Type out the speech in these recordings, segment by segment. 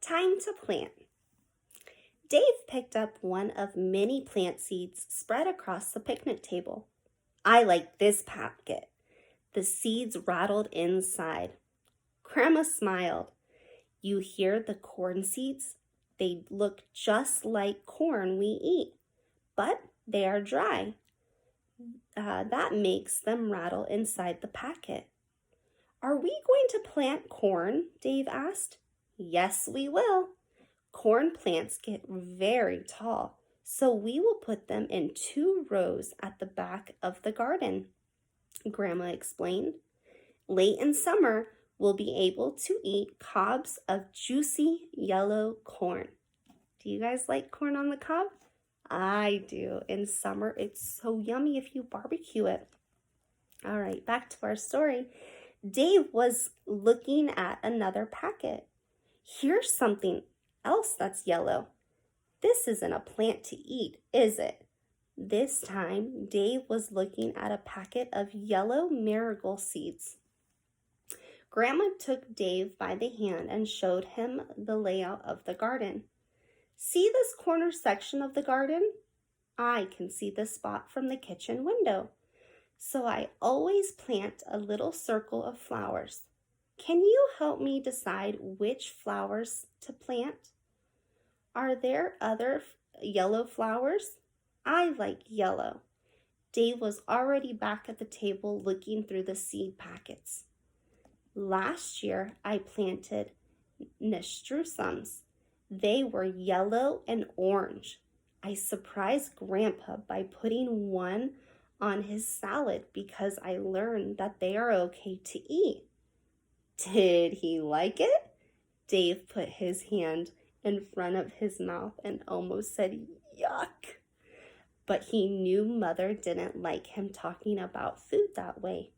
Time to plant. Dave picked up one of many plant seeds spread across the picnic table. I like this packet. The seeds rattled inside. Grandma smiled. You hear the corn seeds? They look just like corn we eat, but they are dry. That makes them rattle inside the packet. Are we going to plant corn? Dave asked. Yes, we will. Corn plants get very tall, so we will put them in 2 rows at the back of the garden, Grandma explained. Late in summer, we'll be able to eat cobs of juicy yellow corn. Do you guys like corn on the cob? I do. In summer, it's so yummy if you barbecue it. All right, back to our story. Dave was looking at another packet. Here's something else that's yellow. This isn't a plant to eat, is it? This time, Dave was looking at a packet of yellow marigold seeds. Grandma took Dave by the hand and showed him the layout of the garden. See this corner section of the garden? I can see the spot from the kitchen window. So I always plant a little circle of flowers. Can you help me decide which flowers to plant? Are there other yellow flowers? I like yellow. Dave was already back at the table looking through the seed packets. Last year, I planted nasturtiums. They were yellow and orange. I surprised Grandpa by putting one on his salad because I learned that they are okay to eat. Did he like it? Dave put his hand in front of his mouth and almost said, yuck. But he knew Mother didn't like him talking about food that way.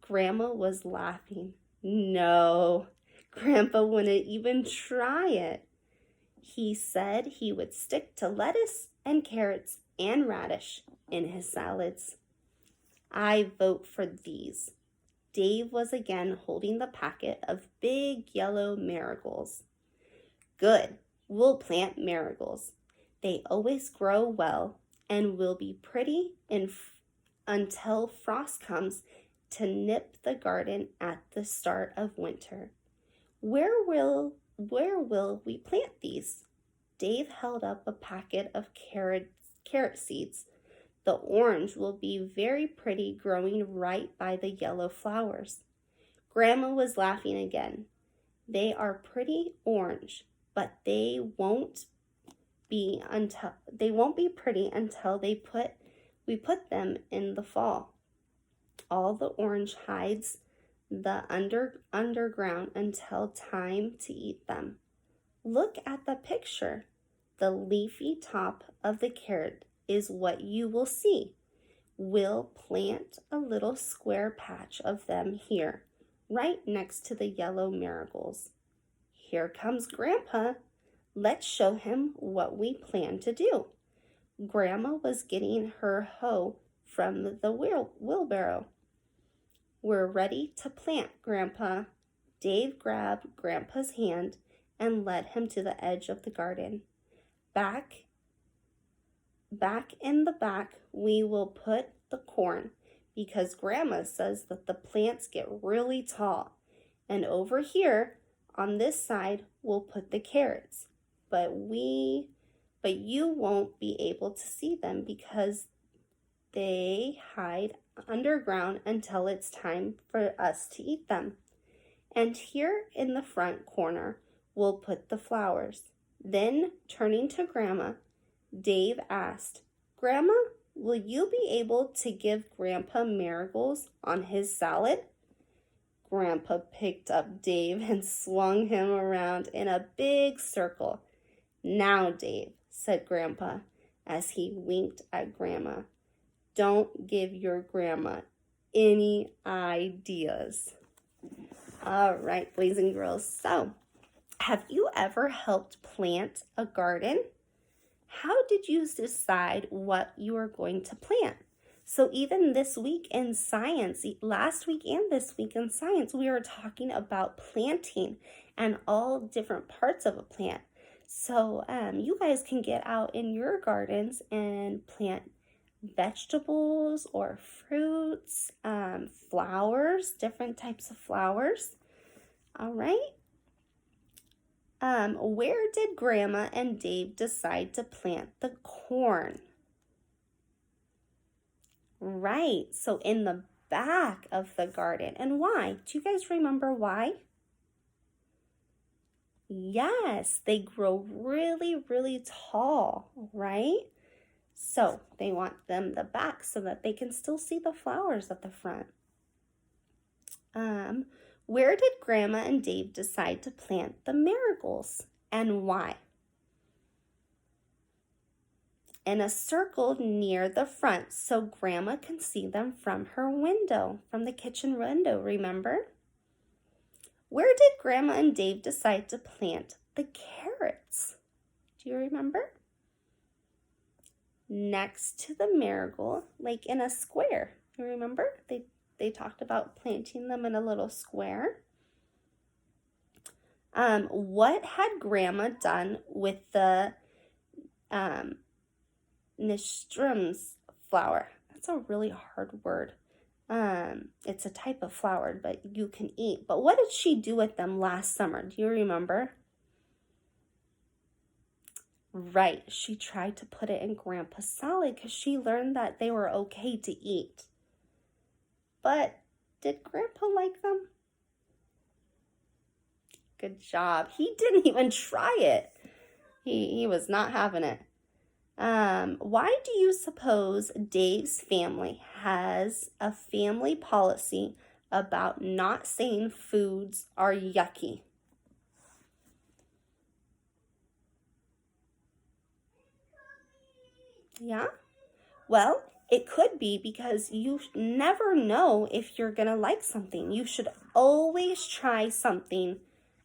Grandma was laughing. No, Grandpa wouldn't even try it. He said he would stick to lettuce and carrots and radish in his salads. I vote for these. Dave was again holding the packet of big yellow marigolds. Good, we'll plant marigolds. They always grow well and will be pretty until frost comes to nip the garden at the start of winter. Where will we plant these? Dave held up a packet of carrot seeds. The orange will be very pretty growing right by the yellow flowers. Grandma was laughing again. They are pretty orange, but they won't be pretty until we put them in the fall. All the orange hides the underground until time to eat them. Look at the picture. The leafy top of the carrot is what you will see. We'll plant a little square patch of them here, right next to the yellow marigolds. Here comes Grandpa. Let's show him what we plan to do. Grandma was getting her hoe from the wheelbarrow. We're ready to plant, Grandpa. Dave grabbed Grandpa's hand and led him to the edge of the garden. Back in the back, we will put the corn because Grandma says that the plants get really tall. And over here, on this side, we'll put the carrots. But you won't be able to see them because they hide underground until it's time for us to eat them. And here in the front corner, we'll put the flowers. Then, turning to Grandma, Dave asked, Grandma, will you be able to give Grandpa marigolds on his salad? Grandpa picked up Dave and swung him around in a big circle. Now, Dave, said Grandpa as he winked at Grandma. Don't give your grandma any ideas. All right, boys and girls. So, have you ever helped plant a garden? How did you decide what you were going to plant? So even this week in science, last week and this week in science, we are talking about planting and all different parts of a plant. So you guys can get out in your gardens and plant vegetables or fruits, flowers, different types of flowers. All right. Where did Grandma and Dave decide to plant the corn? Right, so in the back of the garden. And why? Do you guys remember why? Yes, they grow really, really tall, right? So they want them the back so that they can still see the flowers at the front. Where did Grandma and Dave decide to plant the marigolds and why? In a circle near the front so Grandma can see them from her window, from the kitchen window, remember? Where did Grandma and Dave decide to plant the carrots? Do you remember? Next to the marigold, like in a square. You remember? They talked about planting them in a little square. What had Grandma done with the Nyström's flower? That's a really hard word. It's a type of flower, but you can eat. But what did she do with them last summer? Do you remember? Right, she tried to put it in Grandpa's salad because she learned that they were okay to eat. But did Grandpa like them? Good job. He didn't even try it. He was not having it. Why do you suppose Dave's family has a family policy about not saying foods are yucky? Yeah? Well, it could be because you never know if you're going to like something. You should always try something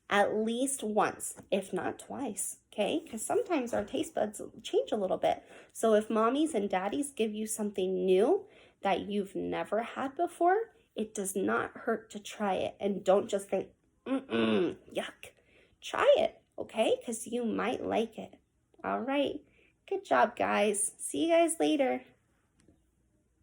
at least once, if not twice, okay? Because sometimes our taste buds change a little bit. So if mommies and daddies give you something new that you've never had before, it does not hurt to try it. And don't just think, yuck. Try it, okay? Because you might like it. All right. Good job, guys. See you guys later.